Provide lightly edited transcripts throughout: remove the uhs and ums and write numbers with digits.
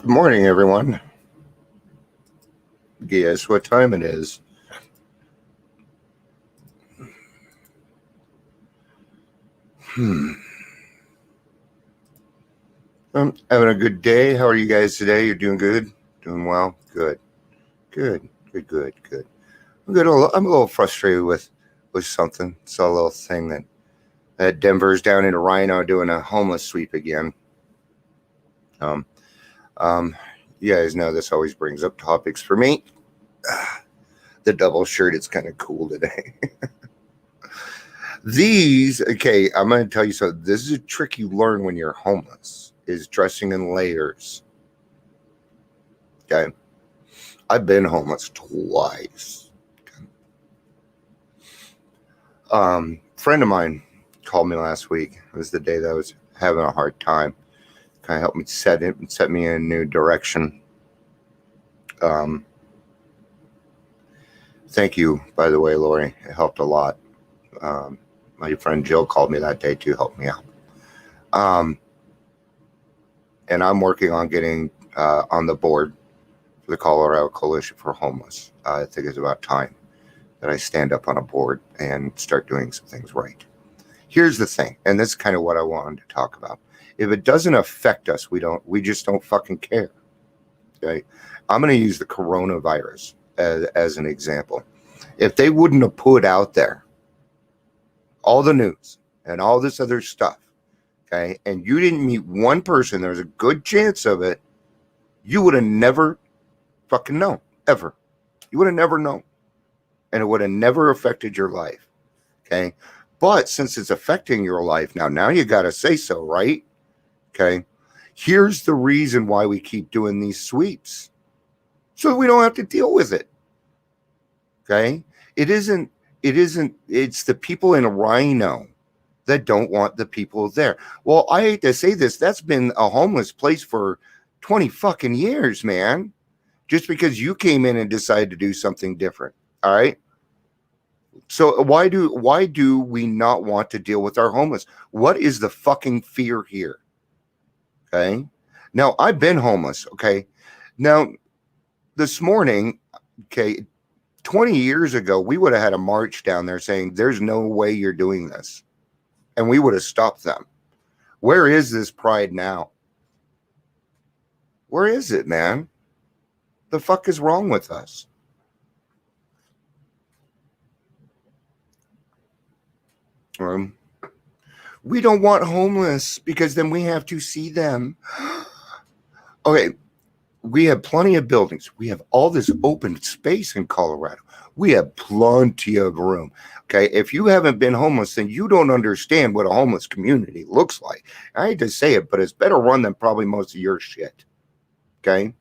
Good morning, everyone. Guess what time it is? I'm having a good day. How are you guys today? You're doing good? Doing well? Good. Good. Good. Good. Good. I'm a little frustrated with something. Saw a little thing that Denver's down in Rhino doing a homeless sweep again. Um, um, you guys know this always brings up topics for me. The double shirt, it's kind of cool today. Okay, I'm going to tell you something. This is a trick you learn when you're homeless, is dressing in layers. Okay. I've been homeless twice. Friend of mine called me last week. It was the day that I was having a hard time. Kind of helped me set me in a new direction. Thank you, by the way, Lori. It helped a lot. My friend Jill called me that day to help me out. And I'm working on getting on the board for the Colorado Coalition for Homeless. I think it's about time that I stand up on a board and start doing some things right. Here's the thing, and this is kind of what I wanted to talk about. If it doesn't affect us, we just don't fucking care. Okay, I'm going to use the coronavirus as an example. If they wouldn't have put out there all the news and all this other stuff, okay, and you didn't meet one person, there's a good chance of it, you would have never fucking known, ever. You would have never known. And it would have never affected your life. Okay. But since it's affecting your life now you got to say so, right? Okay. Here's the reason why we keep doing these sweeps. So we don't have to deal with it. Okay. It's the people in Rhino that don't want the people there. Well, I hate to say this. That's been a homeless place for 20 fucking years, man. Just because you came in and decided to do something different. All right. So why do we not want to deal with our homeless? What is the fucking fear here? Okay. Now I've been homeless. Okay. Now this morning, okay, 20 years ago, we would have had a march down there saying there's no way you're doing this. And we would have stopped them. Where is this pride now? Where is it, man? The fuck is wrong with us? We don't want homeless because then we have to see them. Okay, we have plenty of buildings. We have all this open space in Colorado. We have plenty of room. Okay, if you haven't been homeless, then you don't understand what a homeless community looks like. I hate to say it, but it's better run than probably most of your shit. Okay,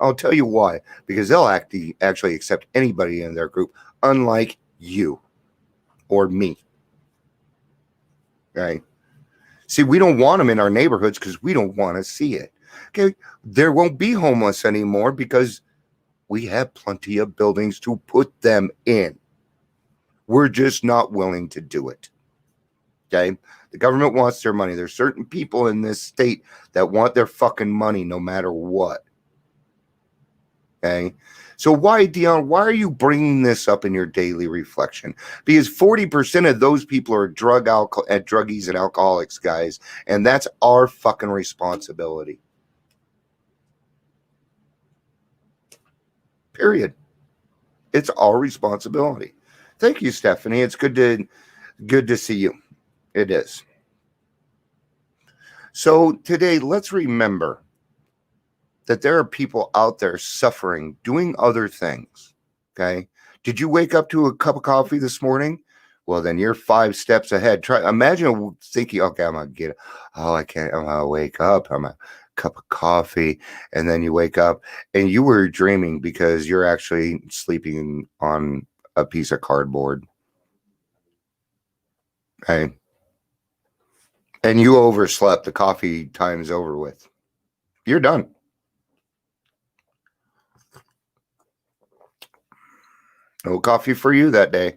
I'll tell you why. Because they'll actually accept anybody in their group, unlike you or me. Okay. See, we don't want them in our neighborhoods because we don't want to see it. Okay. There won't be homeless anymore because we have plenty of buildings to put them in. We're just not willing to do it. Okay. The government wants their money. There's certain people in this state that want their fucking money no matter what. Okay. So why, Dion, why are you bringing this up in your daily reflection? Because 40% of those people are druggies and alcoholics, guys. And that's our fucking responsibility. Period. It's our responsibility. Thank you, Stephanie. It's good to see you. It is. So today, let's remember that there are people out there suffering, doing other things. Okay. Did you wake up to a cup of coffee this morning? Well, then you're 5 steps ahead. Imagine thinking, okay, I'm going to get it. Oh, I can't. I'm going to wake up. I'm a cup of coffee. And then you wake up and you were dreaming because you're actually sleeping on a piece of cardboard. Okay. And you overslept. The coffee time's over with. You're done. No coffee for you that day,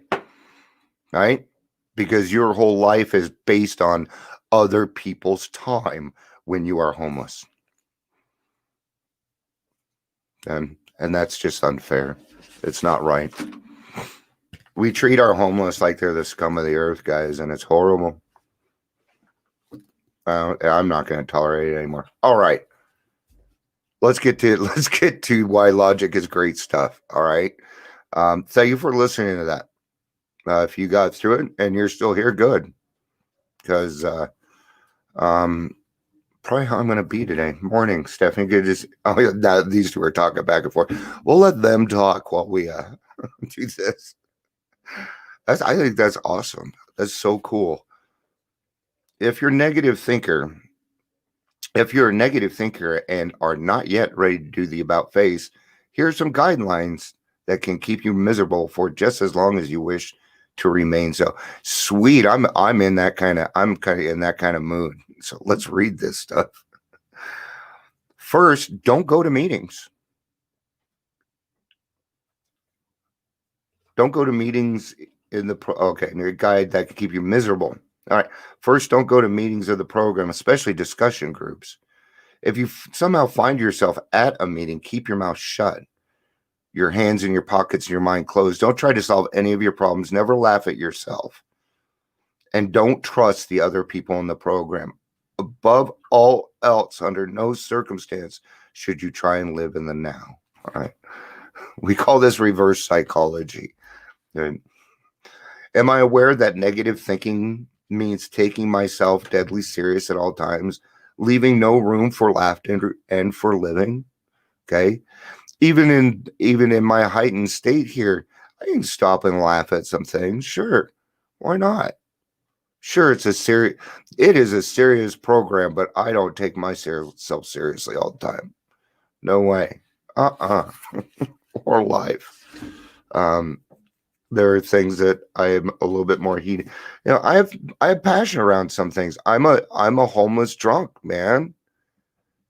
right? Because your whole life is based on other people's time when you are homeless. And that's just unfair. It's not right. We treat our homeless like they're the scum of the earth, guys, and it's horrible. I'm not going to tolerate it anymore. All right. Let's get to why logic is great stuff. All right. Thank you for listening to that. If you got through it and you're still here, good. Because probably how I'm going to be today. Morning, Stephanie. Good. These two are talking back and forth. We'll let them talk while we do this. I think that's awesome. That's so cool. If you're a negative thinker and are not yet ready to do the about face, here are some guidelines that can keep you miserable for just as long as you wish to remain so. Sweet. I'm in that kind of mood. So let's read this stuff. First, don't go to meetings. Don't go to meetings in the guide that can keep you miserable. All right. First, don't go to meetings of the program, especially discussion groups. If you somehow find yourself at a meeting, keep your mouth shut, your hands in your pockets, and your mind closed. Don't try to solve any of your problems. Never laugh at yourself. And don't trust the other people in the program. Above all else, under no circumstance should you try and live in the now. All right. We call this reverse psychology. Am I aware that negative thinking means taking myself deadly serious at all times, leaving no room for laughter and for living? Okay. Even in my heightened state here, I can stop and laugh at some things. Sure. Why not? Sure, it is a serious program, but I don't take myself seriously all the time. No way. Or life. There are things that I am a little bit more heated. I have passion around some things. I'm a homeless drunk, man.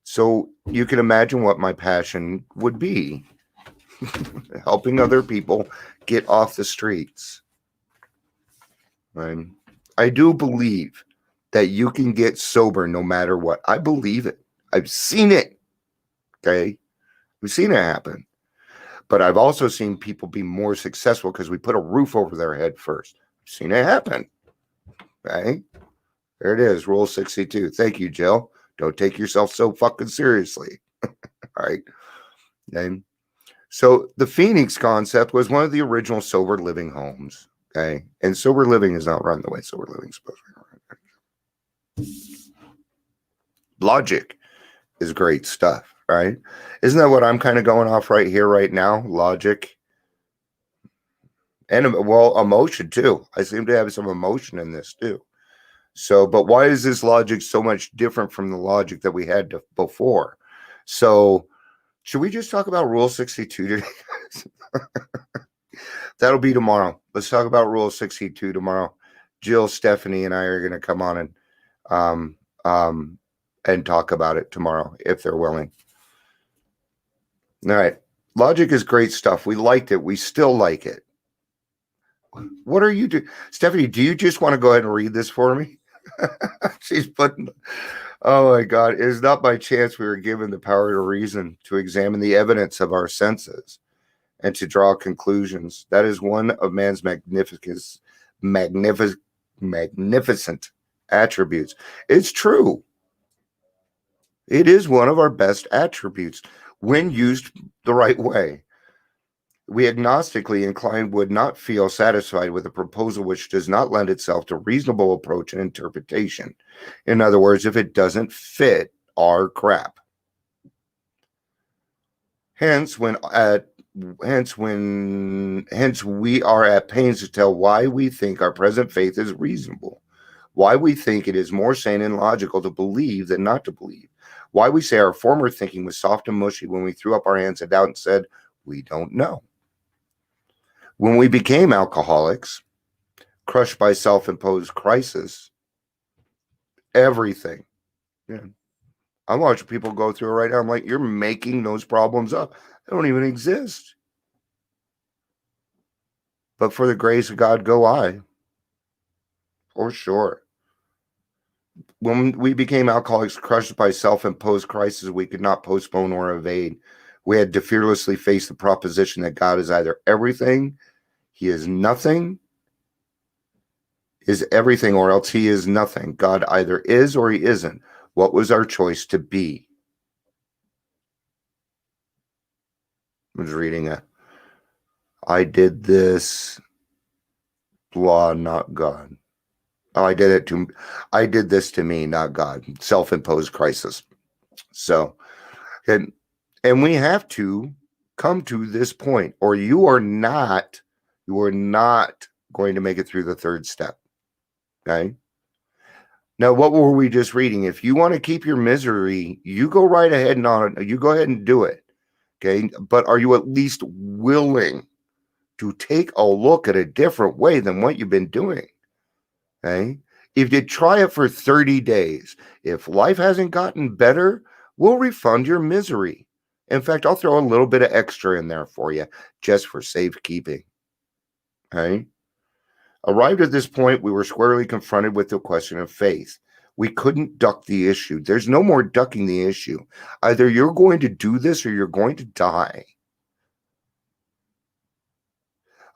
So you can imagine what my passion would be. Helping other people get off the streets. Right? I do believe that you can get sober no matter what. I believe it. I've seen it. Okay? We've seen it happen. But I've also seen people be more successful because we put a roof over their head first. I've seen it happen. Okay? There it is, Rule 62. Thank you, Jill. Don't take yourself so fucking seriously. All right? Okay? So the Phoenix concept was one of the original sober living homes. Okay? And sober living is not run the way sober living is supposed to be run. Logic is great stuff, right? Isn't that what I'm kind of going off right here, right now? Logic. And, well, emotion, too. I seem to have some emotion in this, too. So, but why is this logic so much different from the logic that we had before? So, should we just talk about Rule 62 today? That'll be tomorrow. Let's talk about Rule 62 tomorrow. Jill, Stephanie, and I are going to come on and talk about it tomorrow if they're willing. All right. Logic is great stuff. We liked it. We still like it. What are you doing? Stephanie, do you just want to go ahead and read this for me? She's putting, oh my God. It is not by chance we were given the power to reason, to examine the evidence of our senses, and to draw conclusions. That is one of man's magnificent attributes. It's true. It is one of our best attributes when used the right way. We agnostically inclined would not feel satisfied with a proposal which does not lend itself to reasonable approach and interpretation. In other words, if it doesn't fit our crap. Hence, we are at pains to tell why we think our present faith is reasonable, why we think it is more sane and logical to believe than not to believe, why we say our former thinking was soft and mushy when we threw up our hands in doubt and said, we don't know. When we became alcoholics, crushed by self-imposed crisis, everything. Yeah. I'm watching people go through it right now. I'm like, you're making those problems up. They don't even exist. But for the grace of God, go I. For sure. When we became alcoholics, crushed by self-imposed crisis, we could not postpone or evade. We had to fearlessly face the proposition that God is either everything, he is nothing, is everything, or else he is nothing. God either is or he isn't. What was our choice to be? I was reading I did this, blah, not God. Oh, I did this to me, not God. Self-imposed crisis. So, and we have to come to this point, or you are not going to make it through the third step. Okay. Now, what were we just reading? If you want to keep your misery, you go right ahead you go ahead and do it. Okay. But are you at least willing to take a look at a different way than what you've been doing? Okay. If you try it for 30 days, if life hasn't gotten better, we'll refund your misery. In fact, I'll throw a little bit of extra in there for you just for safekeeping. Okay. Arrived at this point, we were squarely confronted with the question of faith. We couldn't duck the issue. There's no more ducking the issue. Either you're going to do this or you're going to die.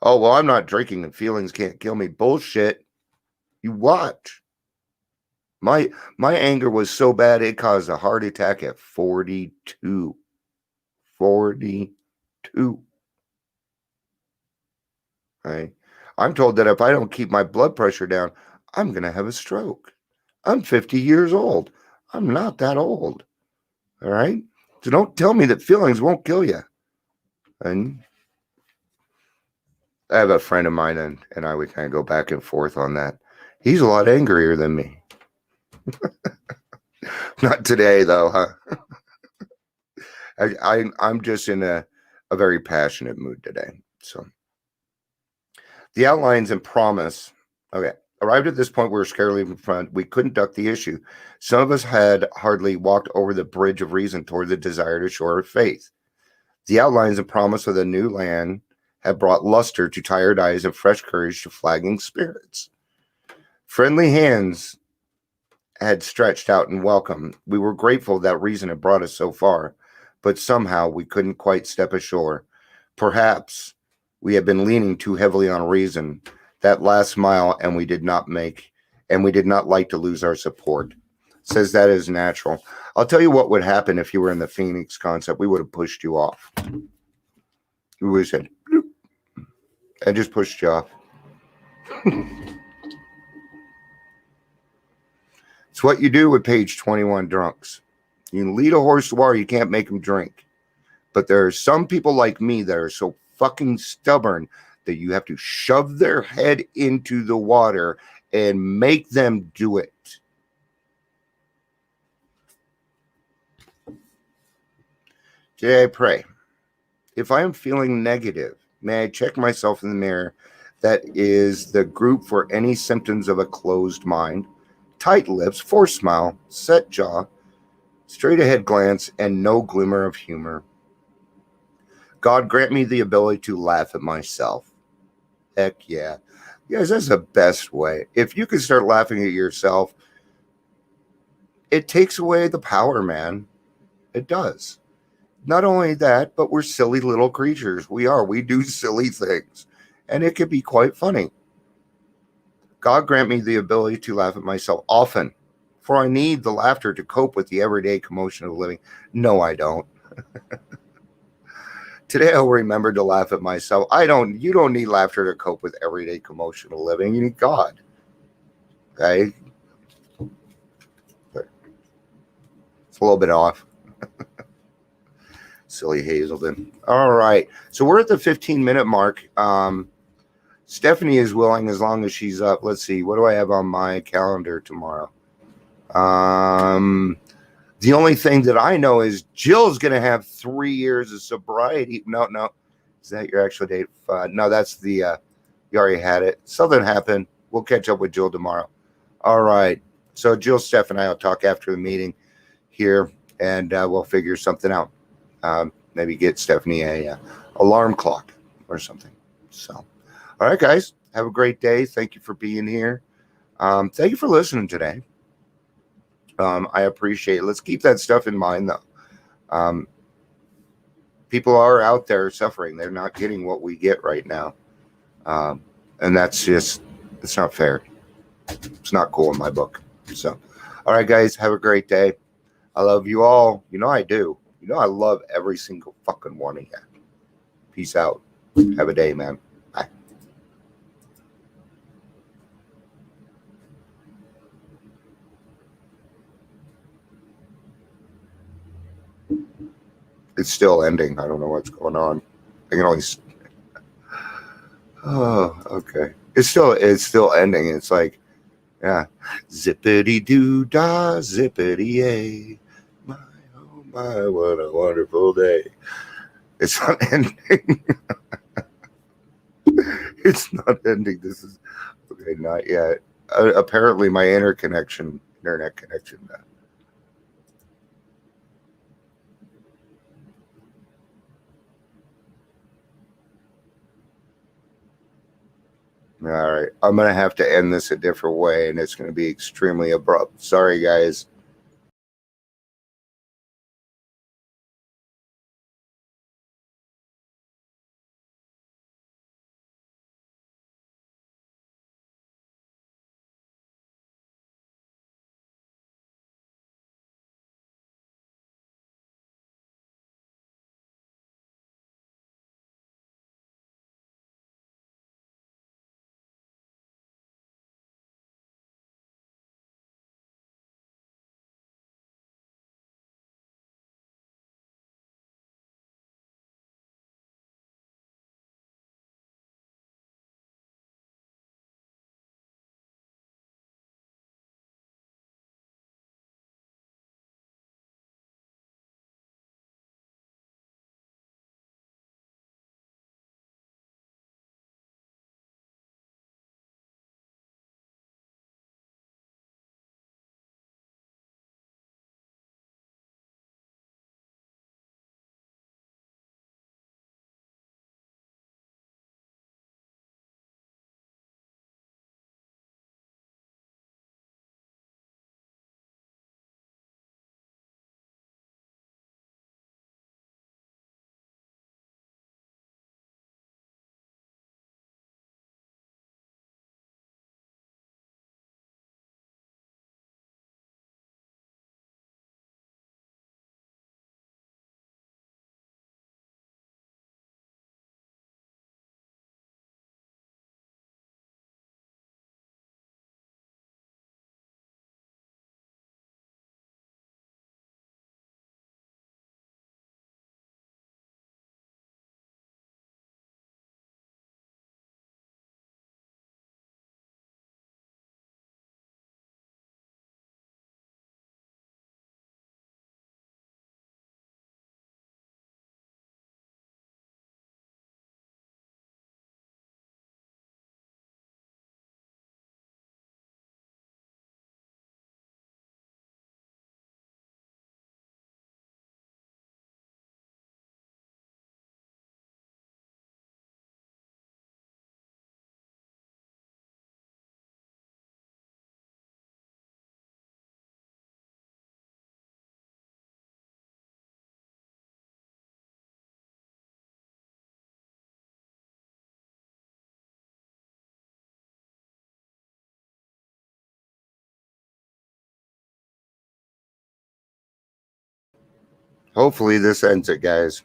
Oh, well, I'm not drinking and feelings can't kill me. Bullshit. You watch. My anger was so bad it caused a heart attack at 42. 42. Right? I'm told that if I don't keep my blood pressure down, I'm going to have a stroke. I'm 50 years old. I'm not that old. All right? So don't tell me that feelings won't kill you. And I have a friend of mine, and I would kind of go back and forth on that. He's a lot angrier than me. Not today, though, huh? I'm just in a very passionate mood today. So the outlines and promise. Okay. Arrived at this point, we were scarcely in front. We couldn't duck the issue. Some of us had hardly walked over the bridge of reason toward the desired shore of faith. The outlines and promise of the new land had brought luster to tired eyes and fresh courage to flagging spirits. Friendly hands had stretched out in welcome. We were grateful that reason had brought us so far, but somehow we couldn't quite step ashore. Perhaps we had been leaning too heavily on reason that last mile, and we did not like to lose our support. Says that is natural. I'll tell you what would happen if you were in the Phoenix concept. We would have pushed you off. We would have said, bloop, and just pushed you off. It's what you do with page 21 drunks. You can lead a horse to water, you can't make him drink. But there are some people like me that are so fucking stubborn that you have to shove their head into the water and make them do it. Today I pray. If I am feeling negative, may I check myself in the mirror. That is the group for any symptoms of a closed mind, tight lips, forced smile, set jaw, straight ahead glance, and no glimmer of humor. God grant me the ability to laugh at myself. Heck yeah. Guys, that's the best way. If you can start laughing at yourself, it takes away the power, man. It does. Not only that, but we're silly little creatures. We are. We do silly things. And it can be quite funny. God grant me the ability to laugh at myself often, for I need the laughter to cope with the everyday commotion of living. No, I don't. Today I'll remember to laugh at myself. You don't need laughter to cope with everyday commotion of living. You need God. Okay? But it's a little bit off. Silly Hazelden. All right. So we're at the 15-minute mark. Stephanie is willing as long as she's up. Let's see. What do I have on my calendar tomorrow? The only thing that I know is Jill's going to have 3 years of sobriety. No. Is that your actual date? No, that's the, you already had it. Something happened. We'll catch up with Jill tomorrow. All right. So Jill, Steph, and I will talk after the meeting here, and we'll figure something out. Maybe get Stephanie a alarm clock or something. So, all right, guys, have a great day. Thank you for being here. Thank you for listening today. I appreciate it. Let's keep that stuff in mind, though. people are out there suffering. They're not getting what we get right now. And that's just, it's not fair. It's not cool in my book. So, all right, guys, have a great day. I love you all. You know I do. You know I love every single fucking one of you. Peace out. Have a day, man. Bye. It's still ending. I don't know what's going on. I can only. Oh, okay. It's still ending. It's like, yeah, zippity doo dah, zippity yay. My oh my, what a wonderful day. It's not ending. It's not ending. This is okay. Not yet. Apparently, my internet connection. All right. I'm going to have to end this a different way, and it's going to be extremely abrupt. Sorry, guys. Hopefully, this ends it, guys.